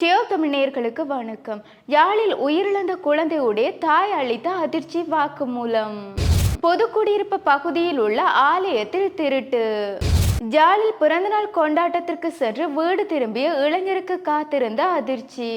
Deo தமிழர்களுக்கு வணக்கம். யாழில் உயிரிழந்த குழந்தையுடைய தாய் அளித்த அதிர்ச்சி வாக்குமூலம். பொதுக்குடியிருப்பு பகுதியில் உள்ள ஆலயத்தில் திருட்டு. யாழில் பிறந்தநாள் கொண்டாட்டத்திற்கு சென்று வீடு திரும்பிய இளைஞருக்கு காத்திருந்த அதிர்ச்சி.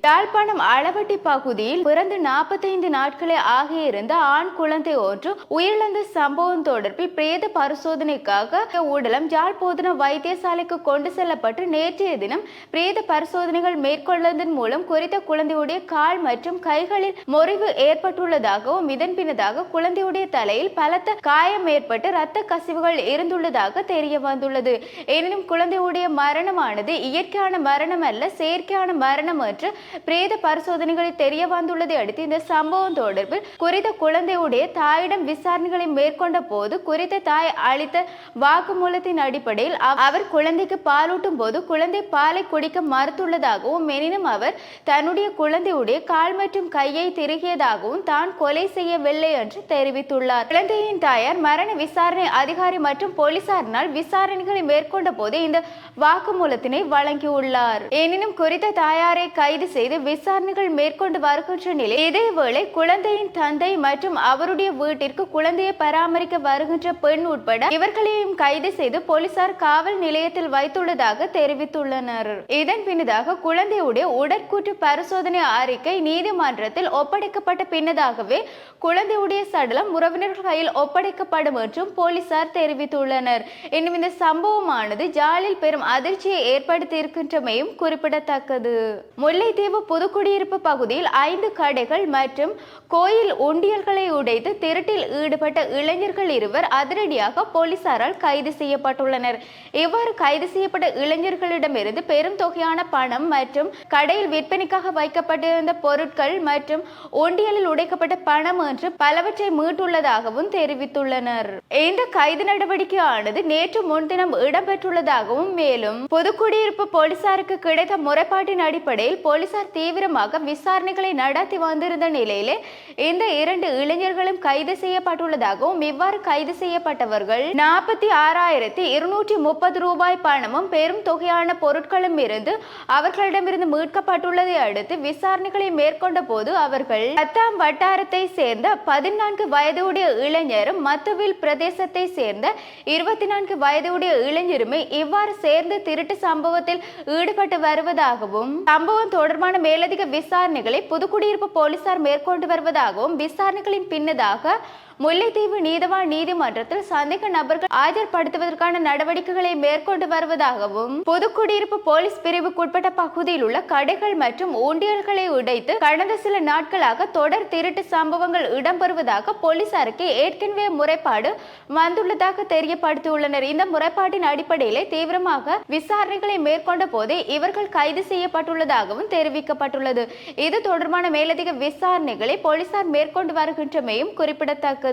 யாழ்ப்பாணம் அளவட்டி பகுதியில் பிறந்து 45 நாட்களே ஆகியிருந்த ஆண் குழந்தை ஒன்று உயிரிழந்த சம்பவம் தொடர்பில் பிரேத பரிசோதனைக்காக உடலம் யாழ் போதனா வைத்தியசாலைக்கு கொண்டு செல்லப்பட்டு நேற்றைய தினம் பிரேத பரிசோதனைகள் மேற்கொள்ளதன் மூலம் குறித்த குழந்தையுடைய கால் மற்றும் கைகளில் முறிவு ஏற்பட்டுள்ளதாகவும் இதன் பின்னதாக குழந்தையுடைய தலையில் பலத்த காயம் ஏற்பட்டு இரத்த கசிவுகள் இருந்துள்ளதாக தெரிய வந்துள்ளது. எனினும் குழந்தையுடைய மரணமானது இயற்கையான மரணம் அல்ல, செயற்கையான மரணம் என்று பிரேத பரிசோதனைகளில் தெரிய வந்துள்ளதை அடுத்து இந்த சம்பவம் தொடர்பில் குறித்த குழந்தையுடைய தாயிடம் விசாரணைகளை மேற்கொண்ட போது குறித்த தாய் அளித்த வாக்குமூலத்தின் அடிப்படையில் அவர் குழந்தைக்கு பாலூட்டும் போது குழந்தை பாலை குடிக்க மறுத்துள்ளதாகவும் எனினும் அவர் தன்னுடைய குழந்தையுடைய கால் மற்றும் கையை திருகியதாகவும் தான் கொலை செய்யவில்லை என்று தெரிவித்துள்ளார். குழந்தையின் தாயார் மரண விசாரணை அதிகாரி மற்றும் போலீசாரினால் விசாரணைகளை மேற்கொண்ட போது இந்த வாக்குமூலத்தினை வழங்கியுள்ளார். எனினும் குறித்த தாயாரை கைது செய்து விசாரணைகள் மேற்கொண்டு வருகின்ற நிலை. இதேவேளை குழந்தையின் தந்தை மற்றும் அவருடைய வீட்டிற்கு குழந்தையை பராமரிக்க வருகின்ற பெண் உட்பட இவர்களையும் கைது செய்து போலீசார் காவல் நிலையத்தில் வைத்துள்ளதாக தெரிவித்துள்ளனர். இதன் பின்னதாக குழந்தையுடைய உடற்கூற்று பரிசோதனை அறிக்கை நீதிமன்றத்தில் ஒப்படைக்கப்பட்ட பின்னதாகவே குழந்தையுடைய சடலம் உறவினர்கள் கையில் ஒப்படைக்கப்படும் என்றும் போலீசார் தெரிவித்துள்ளனர். இன்னும் இந்த சம்பவமானது ஜாலில் பெரும் அதிர்ச்சியை ஏற்படுத்தி இருக்கின்றமையும் குறிப்பிடத்தக்கது. முல்லைத்தீவு புதுக்குடியிருப்பு பகுதியில் 5 கடைகள் மற்றும் கோயில் உண்டியல்களை உடைத்து திருட்டில் ஈடுபட்ட இளைஞர்கள் இருவர் அதிரடியாக போலீசாரால் கைது செய்யப்பட்டுள்ளனர். இவ்வாறு கைது செய்யப்பட்ட இளைஞர்களிடமிருந்து பெரும் தொகையான பணம் மற்றும் கடையில் விற்பனைக்காக வைக்கப்பட்டிருந்த பொருட்கள் மற்றும் உண்டியலில் உடைக்கப்பட்ட பணம் என்று பலவற்றை மீட்டுள்ளதாகவும் தெரிவித்துள்ளனர். இந்த கைது நடவடிக்கையானது நேற்று முன்தினம் இடம்பெற்றுள்ளதாகவும் மேலும் புதுக்குடியிருப்பு போலீசாருக்கு கிடைத்த முறைப்பாட்டின் அடிப்படையில் போலீசார் தீவிரமாக விசாரணைகளை நடத்தி வந்திருந்த நிலையிலே இந்த 2 இளைஞர்களும் கைது செய்யப்பட்டுள்ளதாகவும் இவ்வாறு கைது செய்யப்பட்டவர்கள் 46,230 ரூபாய் பணமும் பெரும் தொகையான பொருட்களும் இருந்து அவர்களிடமிருந்து மீட்கப்பட்டுள்ளதை அடுத்து விசாரணைகளை மேற்கொண்ட போது அவர்கள் 10ஆம் வட்டாரத்தை சேர்ந்த 14 வயதுடைய இளைஞரும் மத்துவில் பிரதேசத்தை சேர்ந்த 24 வயதுடைய இளைஞருமே இவ்வாறு சேர்ந்து திருட்டு சம்பவத்தில் ஈடுபட்டு வருவதாகவும் சம்பவம் தொடர்பான மேலதிக விசாரணைகளை புதுக்குடியிருப்பு போலீசார் மேற்கொண்டு வருவதாகவும் விசாரணைகளின் பின்னதாக முல்லைத்தீவு நீதவான் நீதிமன்றத்தில் சந்தேக நபர்கள் ஆஜர்படுத்துவதற்கான நடவடிக்கைகளை மேற்கொண்டு வருவதாகவும் புதுக்குடியிருப்பு போலீஸ் பிரிவுக்குட்பட்ட பகுதியில் உள்ள கடைகள் மற்றும் ஊண்டியல்களை உடைத்து கடந்த சில நாட்களாக தொடர் திருட்டு சம்பவங்கள் இடம்பெறுவதாக போலீசாருக்கு ஏற்கனவே முறைப்பாடு வந்துள்ளதாக தெரியப்படுத்தியுள்ளனர். இந்த முறைப்பாட்டின் அடிப்படையில் தீவிரமாக விசாரணைகளை மேற்கொண்ட போதே இவர்கள் கைது செய்யப்பட்டுள்ளதாகவும் தெரிவிக்கப்பட்டுள்ளது. இது தொடர்பான மேலதிக விசாரணைகளை போலீசார் மேற்கொண்டு வருகின்றமையும் குறிப்பிடத்தக்கது.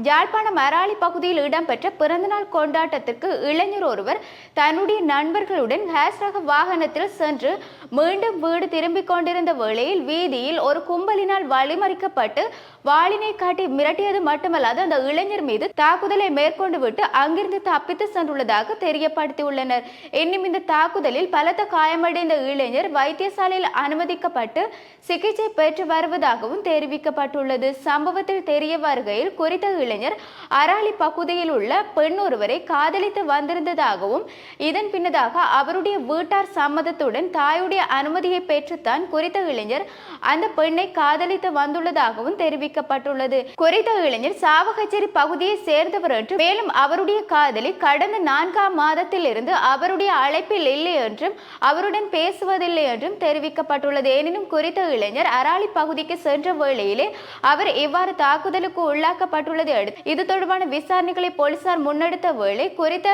யாழ்ப்பாணம் அராலி பகுதியில் இடம்பெற்ற பிறந்தநாள் கொண்டாட்டத்திற்கு இளைஞர் ஒருவர் தன்னுடைய நண்பர்களுடன் ஹேஸ் ரக வாகனத்தில் சென்று மீண்டும் வீடு திரும்பிக் கொண்டிருந்த வேளையில் வீதியில் ஒரு கும்பலினால் வழிமறிக்கப்பட்டு வாளினை காட்டி மிரட்டியது மட்டுமல்லாது அந்த இளைஞர் மீது தாக்குதலை மேற்கொண்டு விட்டு அங்கிருந்து தப்பித்து சென்றுள்ளதாக தெரியப்படுத்தியுள்ளனர். இன்னும் இந்த தாக்குதலில் பலத்த காயமடைந்த இளைஞர் வைத்தியசாலையில் அனுமதிக்கப்பட்டு சிகிச்சை பெற்று வருவதாகவும் தெரிவிக்கப்பட்டுள்ளது. சம்பவத்தில் தெரிய வருகையில் குறித்த இளைஞர் அராலி பகுதியில் உள்ள பெண் ஒருவரை காதலித்து வந்திருந்ததாகவும் இதன் பின்னதாக அவருடைய வீட்டார் சம்மதத்துடன் தாயுடைய அனுமதியை பெற்றுத்தான் குறித்த இளைஞர் அந்த பெண்ணை காதலித்து வந்துள்ளதாகவும் தெரிவிக்கப்பட்டுள்ளது. குறித்த இளைஞர் சாவகச்சேரி பகுதியை சேர்ந்தவர் என்றும் மேலும் அவருடைய காதலி கடந்த 4ஆம் மாதத்தில் இருந்து அவருடைய அழைப்பில் இல்லை என்றும் அவருடன் பேசுவதில்லை என்றும் தெரிவிக்கப்பட்டுள்ளது. எனினும் குறித்த இளைஞர் அராலி பகுதிக்கு சென்ற வேளையிலே அவர் இவ்வாறு தாக்குதலுக்கு உள்ளாக்கப்பட்டுள்ளதை அடுத்து இது தொடர்பான விசாரணைகளை போலீசார் முன்னெடுத்த வேளை குறித்த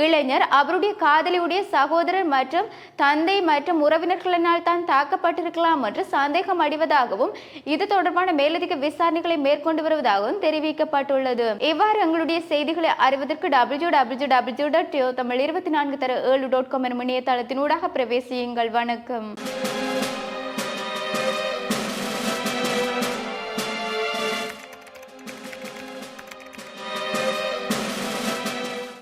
இளைஞர் அவருடைய காதலியுடைய சகோதரர் மற்றும் தந்தை மற்றும் உறவினர்களினால் தான் தாக்கப்பட்டிருக்கலாம் என்று சந்தேகம் அடைவதாகவும் இது தொடர்பான மேலதிக விசாரணைகளை மேற்கொண்டு வருவதாகவும் தெரிவிக்கப்பட்டுள்ளது. இவ்வாறு எங்களுடைய செய்திகளை அறிவதற்கு www.tamil24/7.com எனும் இணையதளத்தினூடாக பிரவேசியுங்கள். வணக்கம்.